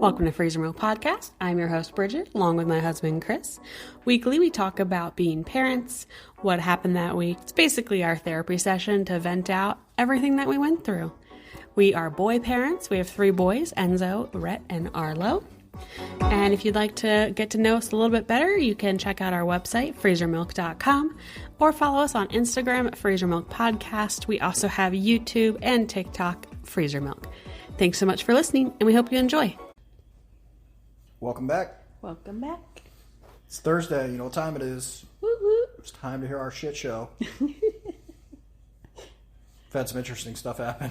Welcome to Freezer Milk Podcast. I'm your host, Bridget, along with my husband, Chris. Weekly, we talk about being parents, what happened that week. It's basically our therapy session to vent out everything that we went through. We are boy parents. We have 3 boys, Enzo, Rhett, and Arlo. And if you'd like to get to know us a little bit better, you can check out our website, freezermilk.com, or follow us on Instagram at Freezer Milk Podcast. We also have YouTube and TikTok, Freezer Milk. Thanks so much for listening, and we hope you enjoy. Welcome back. Welcome back. It's Thursday. You know what time it is. Woo woo. It's time to hear our shit show. We've had some interesting stuff happen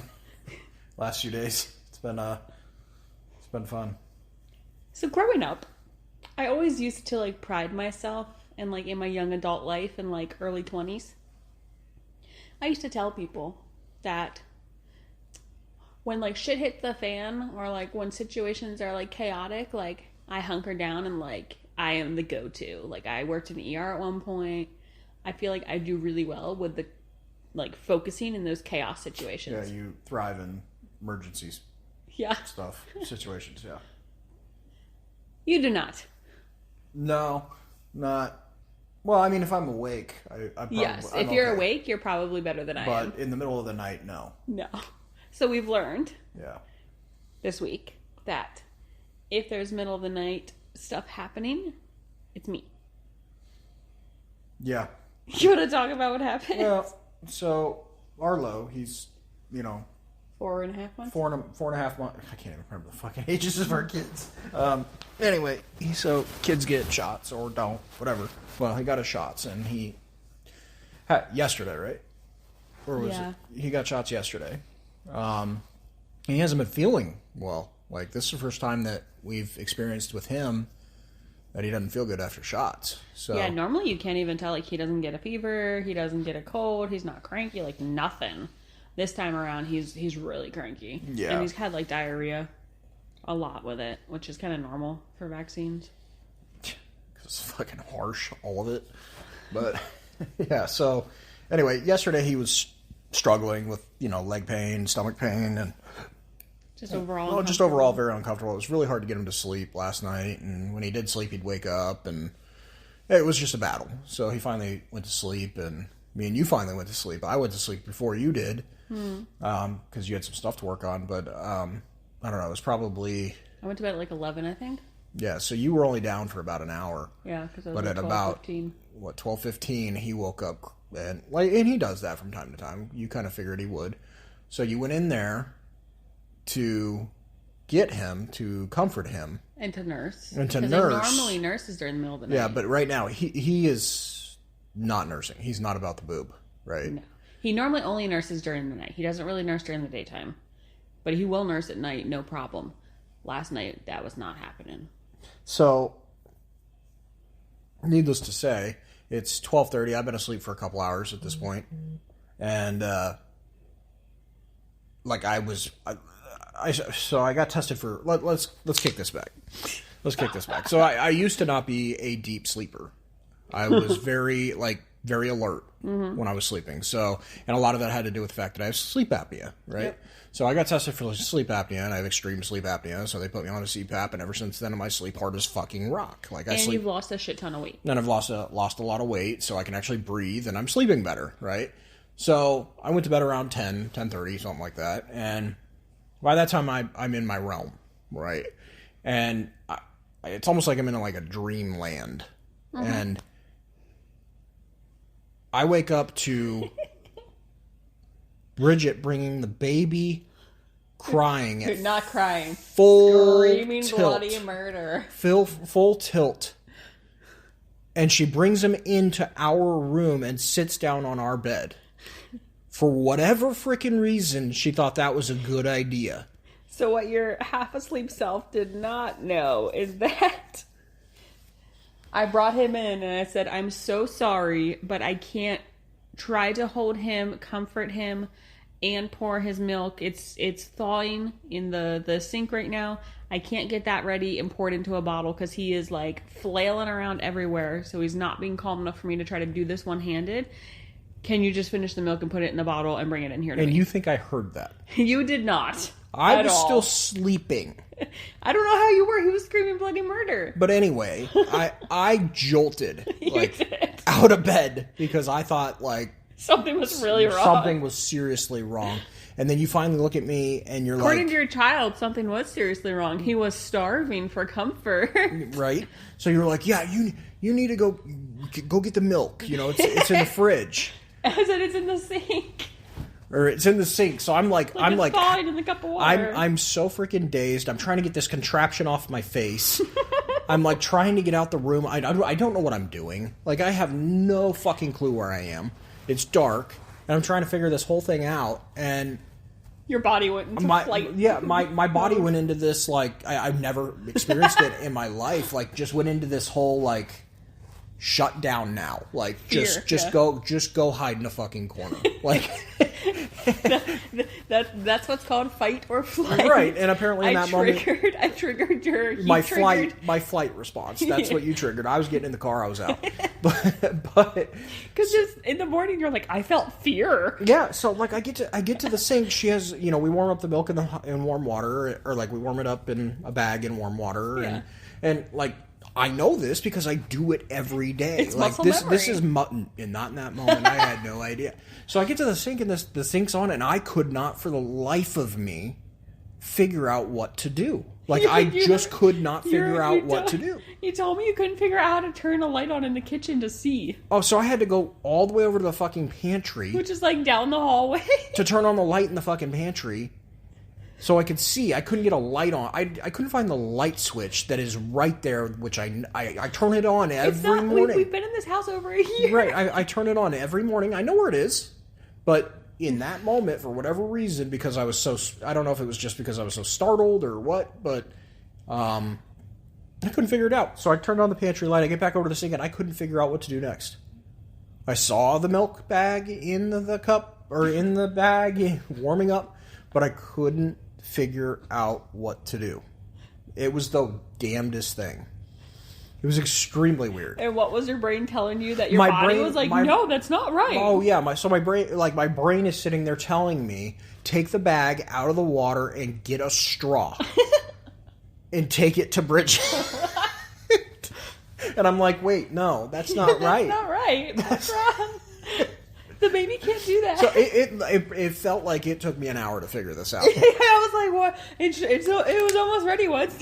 last few days. It's been fun. So growing up, I always used to pride myself and in my young adult life and early 20s. I used to tell people that when shit hits the fan or when situations are chaotic, I hunker down and I am the go-to. I worked in ER at one point. I feel like I do really well with the focusing in those chaos situations. Yeah, you thrive in emergencies. Yeah. Stuff, situations, yeah. You do not. No, not. Well, I mean, if I'm awake, I probably... Yes, if you're awake, you're probably better than I am. But in the middle of the night, no. No. So we've learned this week that if there's middle of the night stuff happening, it's me. Yeah. You want to talk about what happened? Well, so Arlo, he's, 4.5 months? 4.5 months. I can't even remember the fucking ages of our kids. Anyway, so kids get shots or don't, whatever. Well, he got his shots and he had yesterday, right? Or was it? He got shots yesterday. He hasn't been feeling well. This is the first time that we've experienced with him that he doesn't feel good after shots. So yeah, normally you can't even tell. He doesn't get a fever. He doesn't get a cold. He's not cranky. Nothing. This time around, he's really cranky. Yeah. And he's had diarrhea a lot with it, which is kind of normal for vaccines. It's fucking harsh, all of it. But yeah, so anyway, yesterday he was struggling with, leg pain, stomach pain, and just overall just overall very uncomfortable. It was really hard to get him to sleep last night, and when he did sleep, he'd wake up, and it was just a battle. So he finally went to sleep, and me and you finally went to sleep. I went to sleep before you did, because you had some stuff to work on, but I don't know, it was probably... I went to bed at 11, I think. Yeah, so you were only down for about an hour. Yeah, because I was but at 12:15. About 12:15, he woke up, and he does that from time to time. You kind of figured he would. So you went in there to get him, to comfort him. And to nurse. And to nurse. Because he normally nurses during the middle of the night. Yeah, but right now, he is not nursing. He's not about the boob, right? No. He normally only nurses during the night. He doesn't really nurse during the daytime. But he will nurse at night, no problem. Last night, that was not happening. So, needless to say, it's 12:30. I've been asleep for a couple hours at this point. And, so I got tested for... Let's kick this back. Let's kick this back. So I used to not be a deep sleeper. I was very alert when I was sleeping. So, and a lot of that had to do with the fact that I have sleep apnea, right? Yep. So I got tested for sleep apnea, and I have extreme sleep apnea. So they put me on a CPAP, and ever since then, my sleep hard as fucking rock. You've lost a shit ton of weight. And I've lost a lot of weight, so I can actually breathe, and I'm sleeping better, right? So I went to bed around 10:30, something like that, and by that time, I'm in my realm, right? And it's almost like I'm in a dreamland. And I wake up to Bridget bringing the baby crying. Not crying. Full screaming tilt. Bloody murder. Full tilt. And she brings him into our room and sits down on our bed. For whatever freaking reason, she thought that was a good idea. So what your half asleep self did not know is that I brought him in and I said, I'm so sorry, but I can't try to hold him, comfort him, and pour his milk. It's thawing in the sink right now. I can't get that ready and pour it into a bottle because he is flailing around everywhere. So he's not being calm enough for me to try to do this one-handed. Can you just finish the milk and put it in the bottle and bring it in here to me? And you think I heard that? You did not. I was still sleeping. I don't know how you were. He was screaming bloody murder. But anyway, I jolted out of bed because I thought like something was really wrong. Something was seriously wrong. And then you finally look at me and you're According to your child, something was seriously wrong. He was starving for comfort. Right? So you're like, yeah, you need to go get the milk. It's in the fridge. I said it's in the sink. Or it's in the sink. So I'm like thawing in the cup of water. I'm so freaking dazed. I'm trying to get this contraption off my face. I'm like trying to get out the room. I don't know what I'm doing. Like I have no fucking clue where I am. It's dark, and I'm trying to figure this whole thing out. And your body went into flight. Yeah, my body went into this like I've never experienced it in my life. Like just went into this whole like shut down now. Like just go hide in a fucking corner. Like that's what's called fight or flight. Right, and apparently in that moment I triggered my flight response. That's what you triggered. I was getting in the car, I was out. But because just in the morning you're like, I felt fear. Yeah, so like I get to the sink. She has, we warm up the milk in warm water, or like we warm it up in a bag in warm water, and like I know this because I do it every day. It's like muscle this memory. This is mutton, and not in that moment I had no idea. So I get to the sink and the sink's on, and I could not for the life of me figure out what to do. Like I just could not figure out what to do. You told me you couldn't figure out how to turn a light on in the kitchen to see. Oh, so I had to go all the way over to the fucking pantry, which is like down the hallway, to turn on the light in the fucking pantry. So I could see. I couldn't get a light on. I couldn't find the light switch that is right there, which I turn it on every morning. We've been in this house over a year. Right. I turn it on every morning. I know where it is. But in that moment, for whatever reason, because I was I don't know if it was just because I was so startled or what, but I couldn't figure it out. So I turned on the pantry light. I get back over to the sink, and I couldn't figure out what to do next. I saw the milk bag in the cup, or in the bag, warming up, but I couldn't figure out what to do. It was the damnedest thing. It was extremely weird. And what was your brain telling you? That your body was like, no, that's not right. Oh yeah, my brain is sitting there telling me, take the bag out of the water and get a straw and take it to Bridget. And I'm like, wait, no, that's not right. That's not right. That's wrong. The baby can't do that. So it felt like it took me an hour to figure this out. I was like, what? It was almost ready once.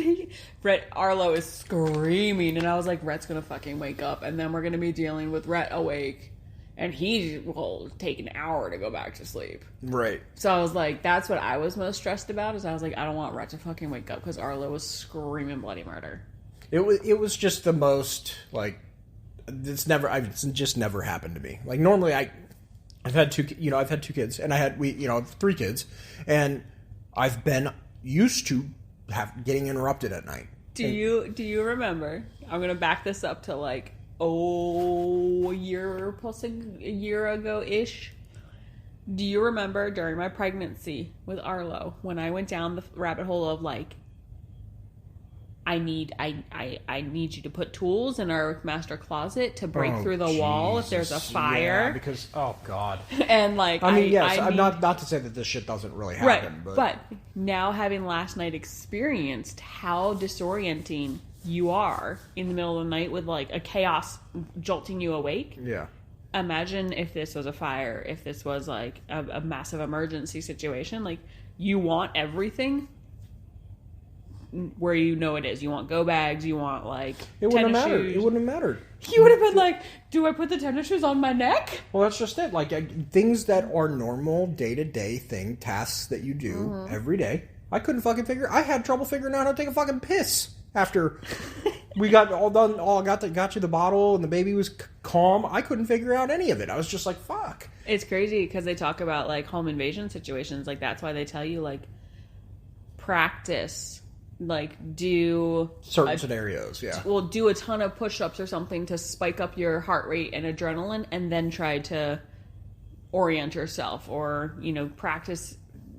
Arlo is screaming, and I was like, Rhett's gonna fucking wake up, and then we're gonna be dealing with Rhett awake, and he will take an hour to go back to sleep. Right. So I was like, that's what I was most stressed about, is I was like, I don't want Rhett to fucking wake up, because Arlo was screaming bloody murder. It was just the most, like, it's just never happened to me. Like, normally I've had two kids, and I had 3 kids, and I've been used to getting interrupted at night. Do you remember? I'm gonna back this up to like a year ago ish. Do you remember during my pregnancy with Arlo when I went down the rabbit hole of like, I need you to put tools in our master closet to break through the wall if there's a fire. Yeah, because God. And like, I'm not to say that this shit doesn't really happen, right? But now, having last night experienced how disorienting you are in the middle of the night with like a chaos jolting you awake. Yeah. Imagine if this was a fire, if this was like a massive emergency situation. Like, you want everything where it is. You want go bags, you want like it wouldn't have mattered. Shoes. It wouldn't have mattered. You would have been like, do I put the tennis shoes on my neck? Well, that's just it. Like things that are normal day-to-day tasks that you do every day. I couldn't fucking I had trouble figuring out how to take a fucking piss after we got all done. Got you the bottle and the baby was calm. I couldn't figure out any of it. I was just like, fuck. It's crazy because they talk about like home invasion situations. Like, that's why they tell you like practice. Like, do certain scenarios, yeah. Well, do a ton of push-ups or something to spike up your heart rate and adrenaline, and then try to orient yourself, or practice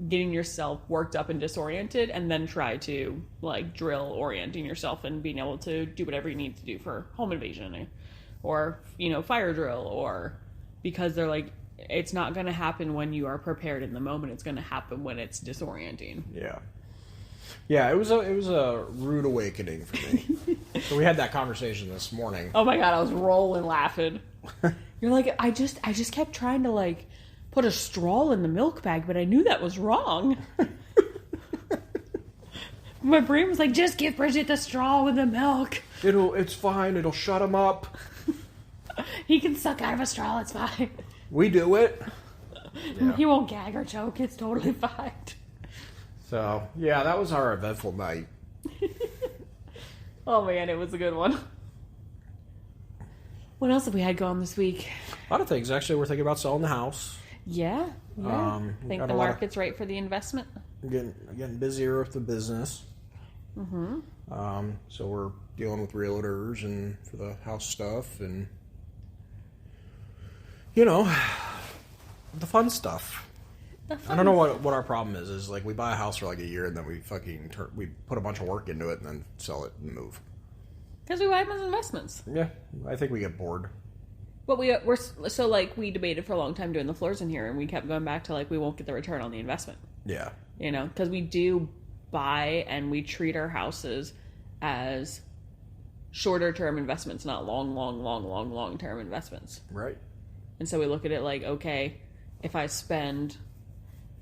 getting yourself worked up and disoriented, and then try to like drill orienting yourself and being able to do whatever you need to do for home invasion, or fire drill, or because they're like, it's not going to happen when you are prepared in the moment. It's going to happen when it's disorienting. Yeah. Yeah, it was a rude awakening for me. So we had that conversation this morning. Oh my God, I was rolling laughing. You're like, I just kept trying to like put a straw in the milk bag, but I knew that was wrong. My brain was like, just give Bridget the straw with the milk. It's fine. It'll shut him up. He can suck out of a straw. It's fine. We do it. Yeah. He won't gag or choke. It's totally fine. So, yeah, that was our eventful night. Oh man, it was a good one. What else have we had going this week? A lot of things. Actually, we're thinking about selling the house. Yeah. Think the market's right for the investment? Getting busier with the business. Mm-hmm. So we're dealing with realtors and for the house stuff and, you know, the fun stuff. I don't know what our problem is like we buy a house for like a year and then we we put a bunch of work into it and then sell it and move. Because we buy them as investments. Yeah, I think we get bored. But we're so like we debated for a long time doing the floors in here, and we kept going back to like we won't get the return on the investment. Yeah, you know, because we do buy and we treat our houses as shorter term investments, not long term investments. Right. And so we look at it like, okay, if I spend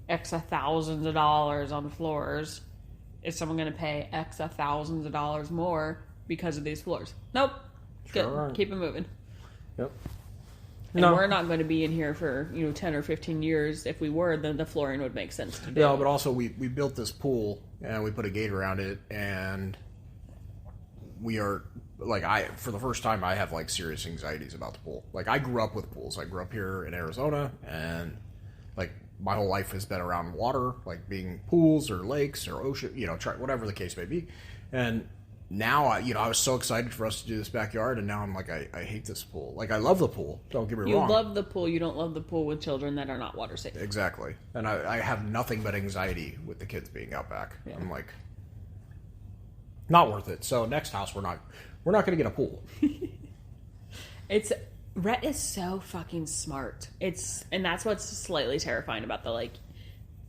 X of thousands of dollars on floors, is someone going to pay X of thousands of dollars more because of these floors? Nope. Sure. Keep it moving. Yep. And we're not going to be in here for 10 or 15 years. If we were, then the flooring would make sense to do. Yeah, but also we built this pool and we put a gate around it, and we are like for the first time I have like serious anxieties about the pool. Like I grew up with pools. I grew up here in Arizona, and like my whole life has been around water, like being pools or lakes or ocean, whatever the case may be. And now, I was so excited for us to do this backyard, and now I'm like, I hate this pool. Like, I love the pool. Don't get me wrong. You love the pool. You don't love the pool with children that are not water safe. Exactly. And I have nothing but anxiety with the kids being out back. Yeah. I'm like, not worth it. So next house, we're not going to get a pool. Rhett is so fucking smart. And that's what's slightly terrifying about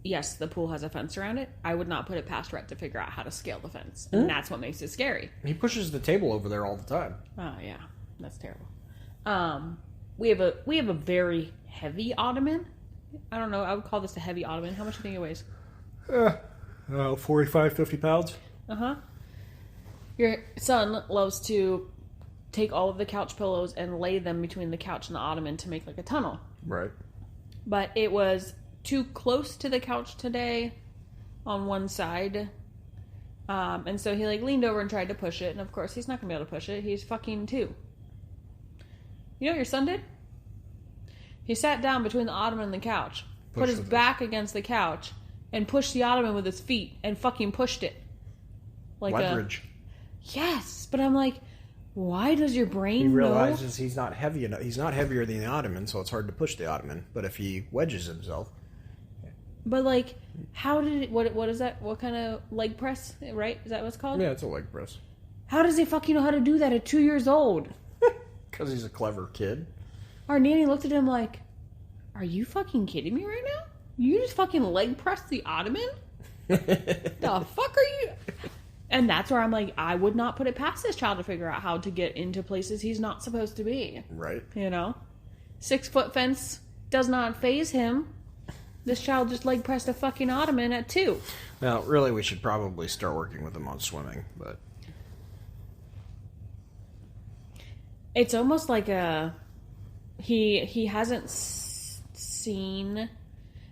yes, the pool has a fence around it. I would not put it past Rhett to figure out how to scale the fence. And that's what makes it scary. He pushes the table over there all the time. Oh, yeah. That's terrible. We have a very heavy ottoman. I don't know. I would call this a heavy ottoman. How much do you think it weighs? 45, 50 pounds. Uh-huh. Your son loves to take all of the couch pillows and lay them between the couch and the ottoman to make like a tunnel. Right. But it was too close to the couch today on one side. And so he leaned over and tried to push it. And of course, he's not going to be able to push it. He's fucking 2. You know what your son did? He sat down between the ottoman and the couch, put his back against the couch, and pushed the ottoman with his feet and fucking pushed it. Like leverage. Yes, but I'm like, why does your brain He realizes he's not heavy enough. He's not heavier than the ottoman, so it's hard to push the ottoman. But if he wedges himself... But how did it... What is that? What kind of leg press, right? Is that what it's called? Yeah, it's a leg press. How does he fucking know how to do that at 2 years old? Because he's a clever kid. Our nanny looked at him like, are you fucking kidding me right now? You just fucking leg press the ottoman? The fuck are you... And that's where I'm like, I would not put it past this child to figure out how to get into places he's not supposed to be. Right. 6-foot fence does not faze him. This child just leg pressed a fucking ottoman at 2. Now, really, we should probably start working with him on swimming, but... It's almost like he hasn't seen...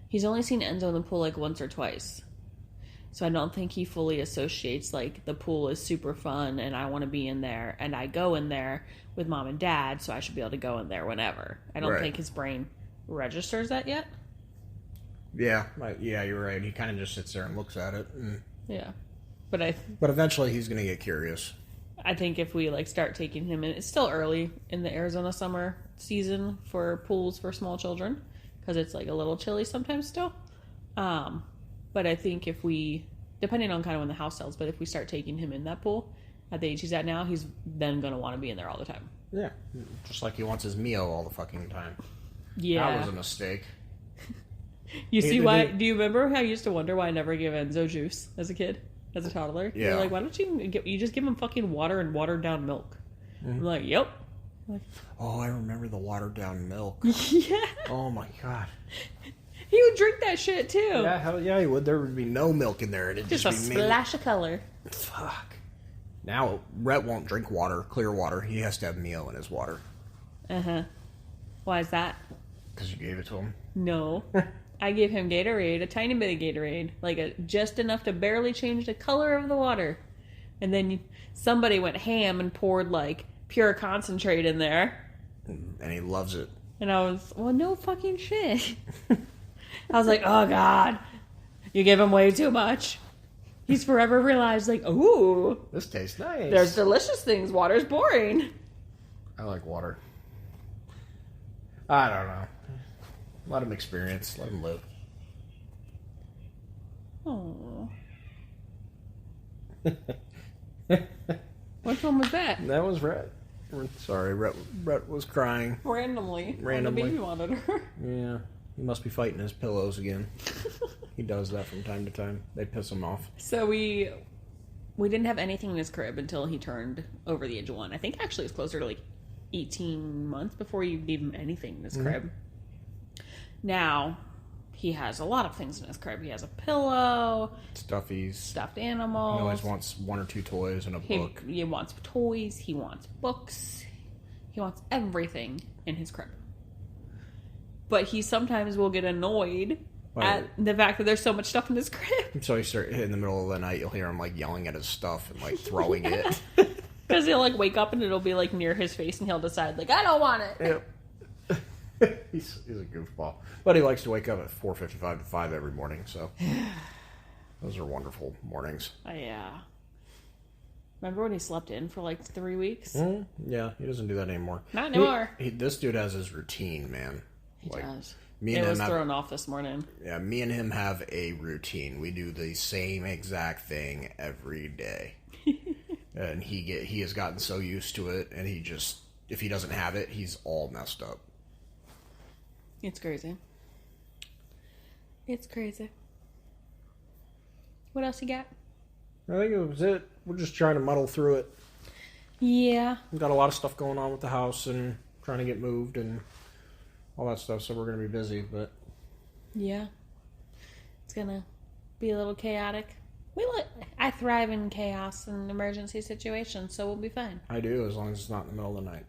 He's only seen Enzo in the pool once or twice. So I don't think he fully associates the pool is super fun and I want to be in there and I go in there with mom and dad, so I should be able to go in there whenever. I don't think his brain registers that yet. Yeah, you're right. He kind of just sits there and looks at it. Yeah. But eventually he's going to get curious. I think if we start taking him in, it's still early in the Arizona summer season for pools for small children because it's a little chilly sometimes still. But I think if we, depending on kind of when the house sells, but if we start taking him in that pool at the age he's at now, he's then going to want to be in there all the time. Yeah, just like he wants his meal all the fucking time. Yeah. That was a mistake. You see why? Do you remember how I used to wonder why I never gave Enzo juice as a kid, as a toddler? Yeah. You're like, why don't you just give him fucking water and watered down milk? I'm like, yep. Oh, I remember the watered down milk. Yeah. Oh my god. He would drink that shit too. Yeah, hell yeah, he would. There would be no milk in there. It'd Just just a be splash of color. Fuck. Now, Rhett won't drink water, clear water. He has to have Mio in his water. Uh-huh. Why is that? Because you gave it to him. No. I gave him Gatorade, a tiny bit of Gatorade. Like, just enough to barely change the color of the water. And then somebody went ham and poured, like, pure concentrate in there. And he loves it. And I was, well, no fucking shit. I was like, oh, God. You give him way too much. He's forever realized, like, ooh. This tastes nice. There's delicious things. Water's boring. I like water. I don't know. Let him experience. Let him live. Oh. Which one was that? That was Rhett. Sorry, Rhett was crying. Randomly. Randomly. On the baby monitor. Yeah. He must be fighting his pillows again. He does that from time to time. They piss him off. So we didn't have anything in his crib until he turned over the age of 1. I think actually it's closer to like 18 months before you gave him anything in his crib. Now, he has a lot of things in his crib. He has a pillow, Stuffies. stuffed animals. He always wants 1 or 2 toys and a book. He wants toys. He wants books. He wants everything in his crib. But he sometimes will get annoyed at the fact that there's so much stuff in his crib. So in the middle of the night, you'll hear him like yelling at his stuff and like throwing it. Because he'll like wake up and it'll be like near his face and he'll decide like, I don't want it. Yep. He's a goofball. But he likes to wake up at 4:55 to 5 every morning, so those are wonderful mornings. Yeah. Remember when he slept in for like 3 weeks? Yeah, he doesn't do that anymore. Not anymore. This dude has his routine, man. He does. Me and it was him thrown off this morning. Yeah, me and him have a routine. We do the same exact thing every day. And he has gotten so used to it, and if he doesn't have it, he's all messed up. It's crazy. It's crazy. What else you got? I think it was it. We're just trying to muddle through it. Yeah. We've got a lot of stuff going on with the house and trying to get moved and all that stuff, so we're going to be busy, but... Yeah. It's going to be a little chaotic. I thrive in chaos and emergency situations, so we'll be fine. I do, as long as it's not in the middle of the night.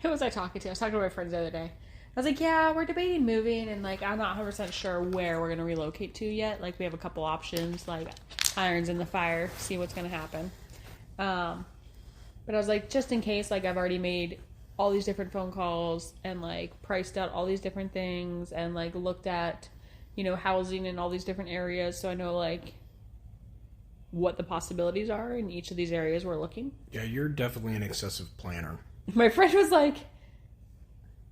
Who was I talking to? I was talking to my friends the other day. I was like, yeah, we're debating moving, and, like, I'm not 100% sure where we're going to relocate to yet. Like, we have a couple options, like, irons in the fire, see what's going to happen. But I was like, just in case, like, I've already made all these different phone calls and, like, priced out all these different things and, like, looked at, housing in all these different areas, so I know, like, what the possibilities are in each of these areas we're looking. Yeah, you're definitely an excessive planner. My friend was like...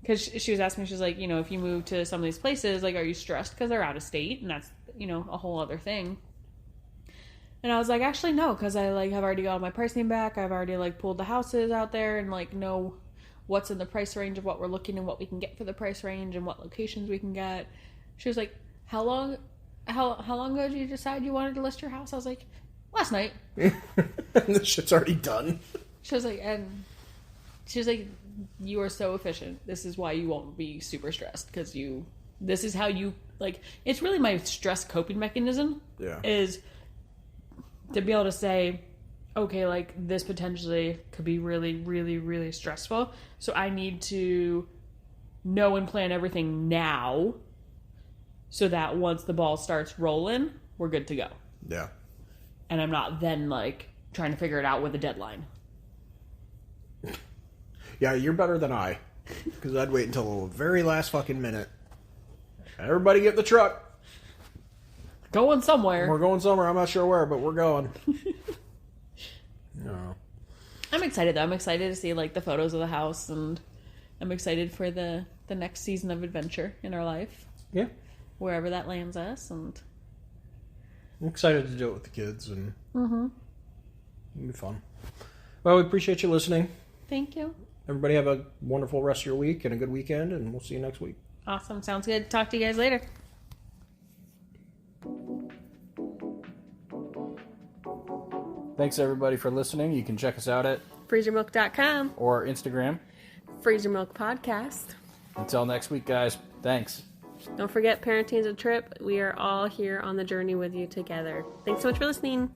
Because she was asking me, she was like, if you move to some of these places, like, are you stressed because they're out of state? And that's, a whole other thing. And I was like, actually, no, because I, like, have already got my pricing back. I've already, like, pulled the houses out there and, like, know what's in the price range of what we're looking and what we can get for the price range and what locations we can get. She was like, how long ago did you decide you wanted to list your house? I was like, last night. This shit's already done. She was like, you are so efficient. This is why you won't be super stressed, because this is how you, like, it's really my stress coping mechanism. Yeah. Is to be able to say, okay, like, this potentially could be really, really, really stressful. So I need to know and plan everything now so that once the ball starts rolling, we're good to go. Yeah. And I'm not then, like, trying to figure it out with a deadline. Yeah, you're better than I. Because I'd wait until the very last fucking minute. Everybody get in the truck. Going somewhere. We're going somewhere. I'm not sure where, but we're going. No. I'm excited, though. I'm excited to see, like, the photos of the house, and I'm excited for the next season of adventure in our life. Yeah. Wherever that lands us, and... I'm excited to do it with the kids, and it'll be fun. Well, we appreciate you listening. Thank you. Everybody have a wonderful rest of your week and a good weekend, and we'll see you next week. Awesome. Sounds good. Talk to you guys later. Thanks everybody for listening. You can check us out at freezermilk.com or Instagram. Freezer Milk Podcast. Until next week, guys. Thanks. Don't forget, parenting is a trip. We are all here on the journey with you together. Thanks so much for listening.